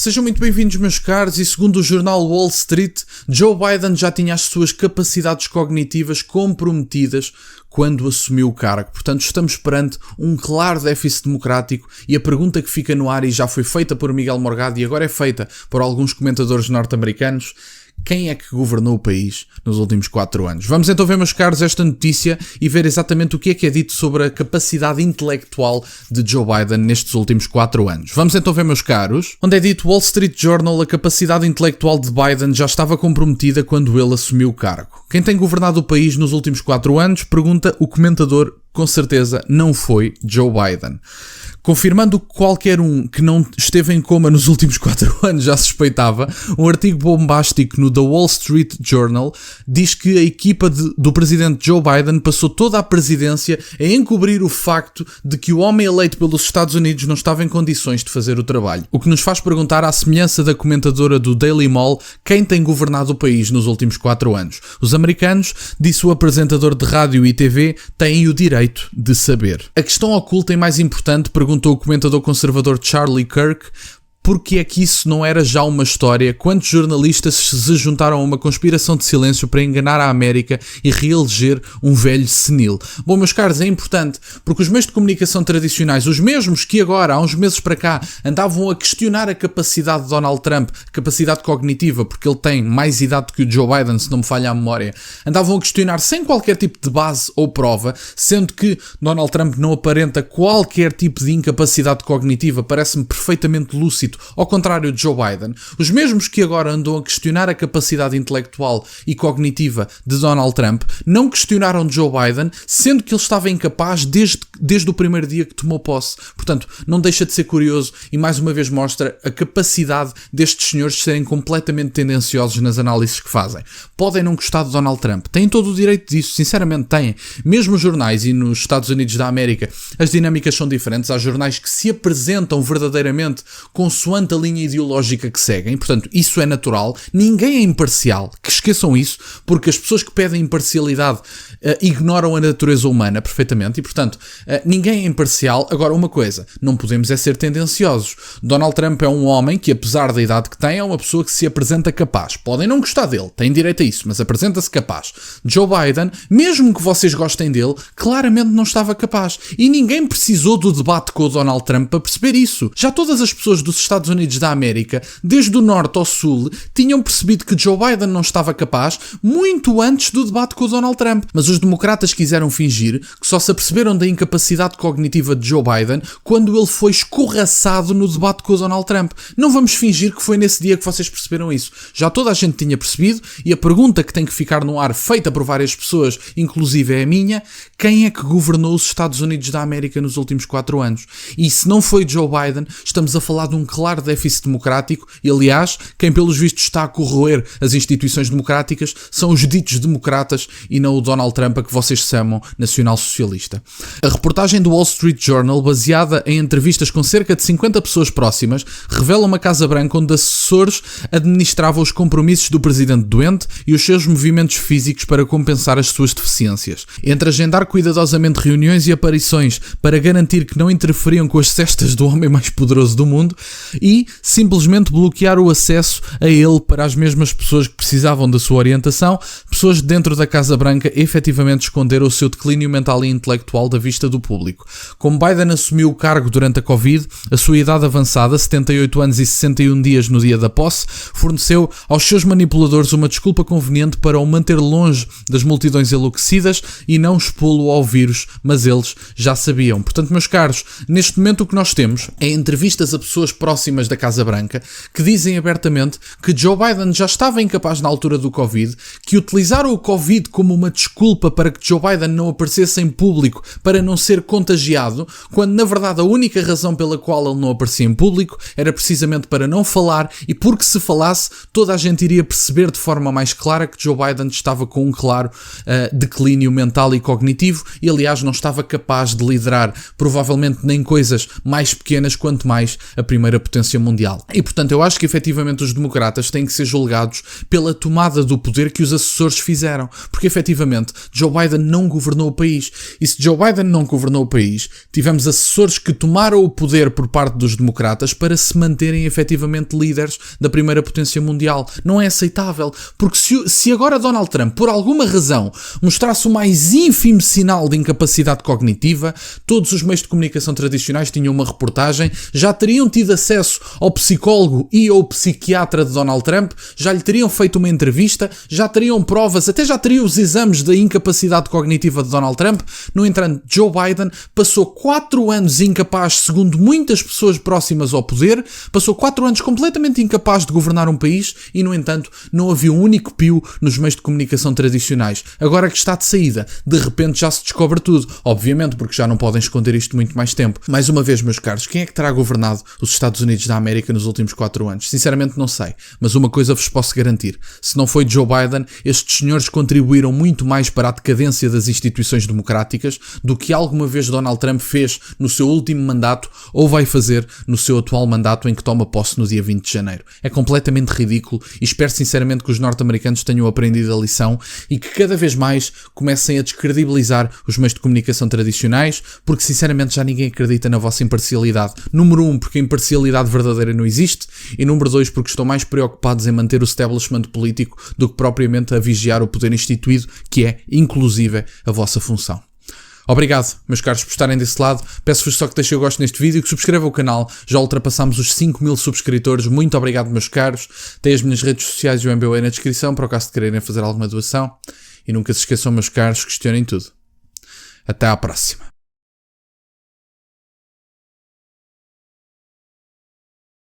Sejam muito bem-vindos, meus caros, e segundo o jornal Wall Street, Joe Biden já tinha as suas capacidades cognitivas comprometidas quando assumiu o cargo. Portanto, estamos perante um claro déficit democrático e a pergunta que fica no ar e já foi feita por Miguel Morgado e agora é feita por alguns comentadores norte-americanos: quem é que governou o país nos últimos 4 anos? Vamos então ver, meus caros, esta notícia e ver exatamente o que é dito sobre a capacidade intelectual de Joe Biden nestes últimos 4 anos. Vamos então ver, meus caros, onde é dito Wall Street Journal: a capacidade intelectual de Biden já estava comprometida quando ele assumiu o cargo. Quem tem governado o país nos últimos 4 anos? Pergunta o comentador. Com certeza não foi Joe Biden. Confirmando que qualquer um que não esteve em coma nos últimos 4 anos já suspeitava, um artigo bombástico no The Wall Street Journal diz que a equipa do presidente Joe Biden passou toda a presidência a encobrir o facto de que o homem eleito pelos Estados Unidos não estava em condições de fazer o trabalho. O que nos faz perguntar, à semelhança da comentadora do Daily Mail, quem tem governado o país nos últimos 4 anos. Os americanos, disse o apresentador de rádio e TV, têm o direito de saber. A questão oculta e mais importante, perguntou o comentador conservador Charlie Kirk, porque é que isso não era já uma história? Quantos jornalistas se juntaram a uma conspiração de silêncio para enganar a América e reeleger um velho senil? Bom, meus caros, é importante, porque os meios de comunicação tradicionais, os mesmos que agora, há uns meses para cá, andavam a questionar a capacidade de Donald Trump, capacidade cognitiva, porque ele tem mais idade que o Joe Biden, se não me falha a memória, andavam a questionar sem qualquer tipo de base ou prova, sendo que Donald Trump não aparenta qualquer tipo de incapacidade cognitiva, parece-me perfeitamente lúcido, ao contrário de Joe Biden. Os mesmos que agora andam a questionar a capacidade intelectual e cognitiva de Donald Trump não questionaram Joe Biden, sendo que ele estava incapaz desde o primeiro dia que tomou posse. Portanto, não deixa de ser curioso e mais uma vez mostra a capacidade destes senhores de serem completamente tendenciosos nas análises que fazem. Podem não gostar de Donald Trump, têm todo o direito disso, sinceramente têm. Mesmo os jornais, e nos Estados Unidos da América as dinâmicas são diferentes, há jornais que se apresentam verdadeiramente consoante a linha ideológica que seguem, portanto isso é natural, ninguém é imparcial, que esqueçam isso, porque as pessoas que pedem imparcialidade ignoram a natureza humana perfeitamente e portanto ninguém é imparcial. Agora, uma coisa, não podemos é ser tendenciosos. Donald Trump é um homem que, apesar da idade que tem, é uma pessoa que se apresenta capaz. Podem não gostar dele, têm direito a isso, mas apresenta-se capaz. Joe Biden, mesmo que vocês gostem dele, claramente não estava capaz e ninguém precisou do debate com o Donald Trump para perceber isso. Já todas as pessoas dos Estados Unidos da América, desde o norte ao sul, tinham percebido que Joe Biden não estava capaz muito antes do debate com o Donald Trump. Mas os democratas quiseram fingir que só se aperceberam da incapacidade cognitiva de Joe Biden quando ele foi escorraçado no debate com o Donald Trump. Não vamos fingir que foi nesse dia que vocês perceberam isso. Já toda a gente tinha percebido e a pergunta que tem que ficar no ar, feita por várias pessoas, inclusive é a minha: quem é que governou os Estados Unidos da América nos últimos 4 anos? E se não foi Joe Biden, estamos a falar de um claro déficit democrático e, aliás, quem pelos vistos está a corroer as instituições democráticas são os ditos democratas e não o Donald Trump, a que vocês chamam nacional-socialista. A reportagem do Wall Street Journal, baseada em entrevistas com cerca de 50 pessoas próximas, revela uma Casa Branca onde assessores administravam os compromissos do presidente doente e os seus movimentos físicos para compensar as suas deficiências. Entre agendar cuidadosamente reuniões e aparições para garantir que não interferiam com as cestas do homem mais poderoso do mundo e simplesmente bloquear o acesso a ele para as mesmas pessoas que precisavam da sua orientação, pessoas dentro da Casa Branca efetivamente esconderam o seu declínio mental e intelectual da vista do público. Como Biden assumiu o cargo durante a Covid, a sua idade avançada, 78 anos e 61 dias no dia da posse, forneceu aos seus manipuladores uma desculpa conveniente para o manter longe das multidões enlouquecidas e não expô-lo ao vírus, mas eles já sabiam. Portanto, meus caros, neste momento o que nós temos é entrevistas a pessoas próximas da Casa Branca que dizem abertamente que Joe Biden já estava incapaz na altura do Covid, que utilizaram o Covid como uma desculpa para que Joe Biden não aparecesse em público para não ser contagiado, quando na verdade a única razão pela qual ele não aparecia em público era precisamente para não falar, e porque se falasse toda a gente iria perceber de forma mais clara que Joe Biden estava com um claro declínio mental e cognitivo e, aliás, não estava capaz de liderar provavelmente nem coisas mais pequenas quanto mais a primeira potência mundial. E, portanto, eu acho que efetivamente os democratas têm que ser julgados pela tomada do poder que os assessores fizeram. Porque, efetivamente, Joe Biden não governou o país. E se Joe Biden não governou o país, tivemos assessores que tomaram o poder por parte dos democratas para se manterem efetivamente líderes da primeira potência mundial. Não é aceitável. Porque se agora Donald Trump, por alguma razão, mostrasse o mais ínfimo sinal de incapacidade cognitiva, todos os meios de comunicação tradicionais tinham uma reportagem, já teriam tido acesso ao psicólogo e ao psiquiatra de Donald Trump, já lhe teriam feito uma entrevista, já teriam provas, até já teriam os exames da incapacidade cognitiva de Donald Trump. No entanto, Joe Biden passou 4 anos incapaz, segundo muitas pessoas próximas ao poder, passou 4 anos completamente incapaz de governar um país e, no entanto, não havia um único pio nos meios de comunicação tradicionais. Agora que está de saída, de repente já se descobre tudo. Obviamente, porque já não podem esconder isto muito mais tempo. Mais uma vez, meus caros, quem é que terá governado os Estados Unidos da América nos últimos 4 anos? Sinceramente não sei, mas uma coisa vos posso garantir. Se não foi Joe Biden, estes senhores contribuíram muito mais para a decadência das instituições democráticas do que alguma vez Donald Trump fez no seu último mandato ou vai fazer no seu atual mandato em que toma posse no dia 20 de janeiro. É completamente ridículo e espero sinceramente que os norte-americanos tenham aprendido a lição e que cada vez mais comecem a descredibilizar os meios de comunicação tradicionais, porque sinceramente já ninguém acredita na vossa imparcialidade. Número 1, porque a imparcialidade verdadeira não existe, e número 2, porque estão mais preocupados em manter o establishment político do que propriamente a vigiar o poder instituído, que é, inclusive, a vossa função. Obrigado, meus caros, por estarem desse lado. Peço-vos só que deixem o gosto neste vídeo e que subscrevam o canal. Já ultrapassamos os 5.000 subscritores. Muito obrigado, meus caros. Tem as minhas redes sociais e o MBA na descrição, para o caso de quererem fazer alguma doação. E nunca se esqueçam, meus caros, questionem tudo. Até à próxima.